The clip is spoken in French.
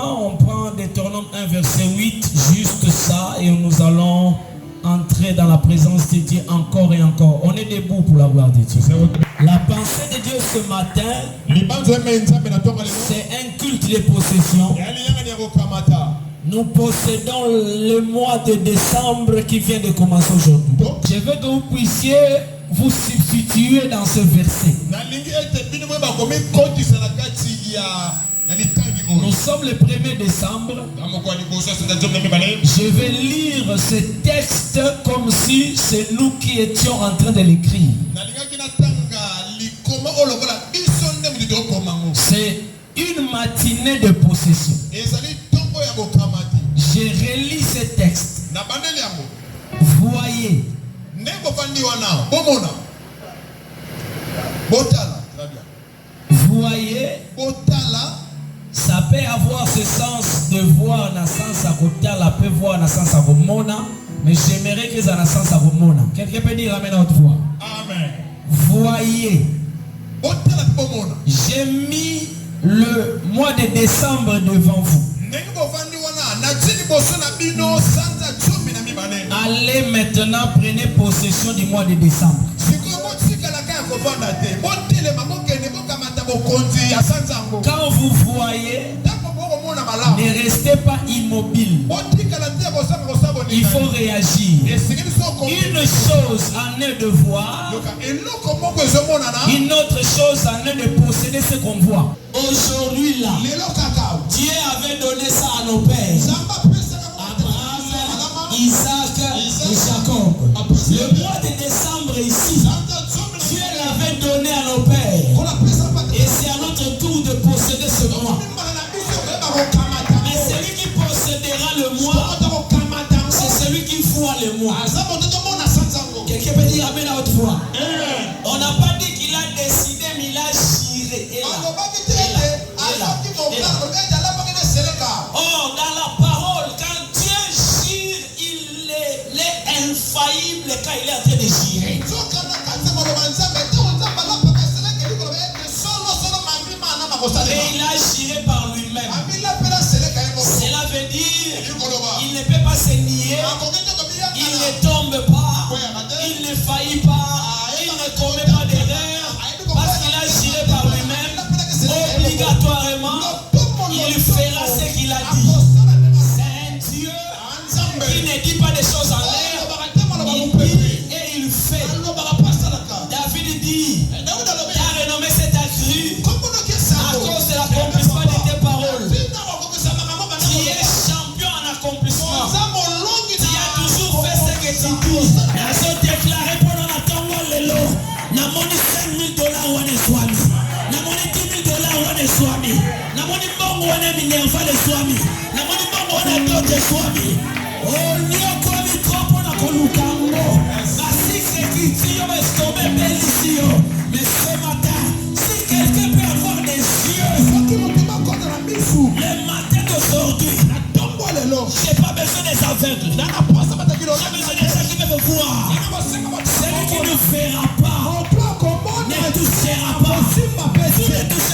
Simplement, on prend Deutéronome 1, verset 8, juste ça, et nous allons entrer dans la présence de Dieu encore et encore. On est debout pour la gloire de Dieu. La pensée de Dieu ce matin, c'est un culte de possession. Nous possédons le mois de décembre qui vient de commencer aujourd'hui. Je veux que vous puissiez vous substituer dans ce verset. Nous sommes le 1er décembre. Je vais lire ce texte comme si c'est nous qui étions en train de l'écrire. C'est une matinée de possession. Je relis ce texte. Voyez. Voyez. Ça peut avoir ce sens de voir dans le sens à côté, la peut voir dans le sens à Romona, mais j'aimerais que ça dans le sens à Romona. Quelqu'un peut dire amen à haute voix. Amen. Voyez. J'ai mis le mois de décembre devant vous. Allez maintenant, prenez possession du mois de décembre. Quand vous voyez, ne restez pas immobile. Il faut réagir. Une chose en est de voir, une autre chose en est de posséder ce qu'on voit. Aujourd'hui là, Dieu avait donné ça à nos pères, Abraham, Isaac et Jacob. Le mois de décembre ici, Dieu l'avait donné à nos pères. Et c'est à notre tour de posséder ce mois. Mais celui qui possédera le mois, c'est celui qui voit le mois. Quelqu'un peut dire amen à haute voix. On n'a pas dit qu'il a décidé, mais il a géré. Oh, dans la parole, quand Dieu gire, il est infaillible quand il est en train de girer. Et il a géré par lui-même. Cela veut dire il ne peut pas se nier, il ne tombe pas, il ne faillit pas, il ne commet pas d'erreur, parce qu'il a géré par lui-même. Obligatoirement, il fera ce qu'il a dit. C'est un Dieu qui ne dit pas des choses en l'air, il dit et il fait. David dit, ta renommée s'est accrue à cause de l'accomplissement de tes paroles. Tu es champion en accomplissement. Tu as toujours fait ce que tu dis. Ils ont déclaré pendant la tombe de l'eau. Namoni $5,000 ou un swami. Namoni $10,000 ou un swami. Namoni bongo ou un minerva de swami. Namoni bongo ou un autre swami. Oh, nyoko micropo na kolukango. Asi sekiti yo mestobe belisio. Mais ce matin, si quelqu'un peut avoir des yeux, le matin d'aujourd'hui, j'ai pas besoin des aveugles. J'ai besoin de ceux qui peuvent voir. Celui qui ne verra pas ne touchera pas. Tu ne toucheras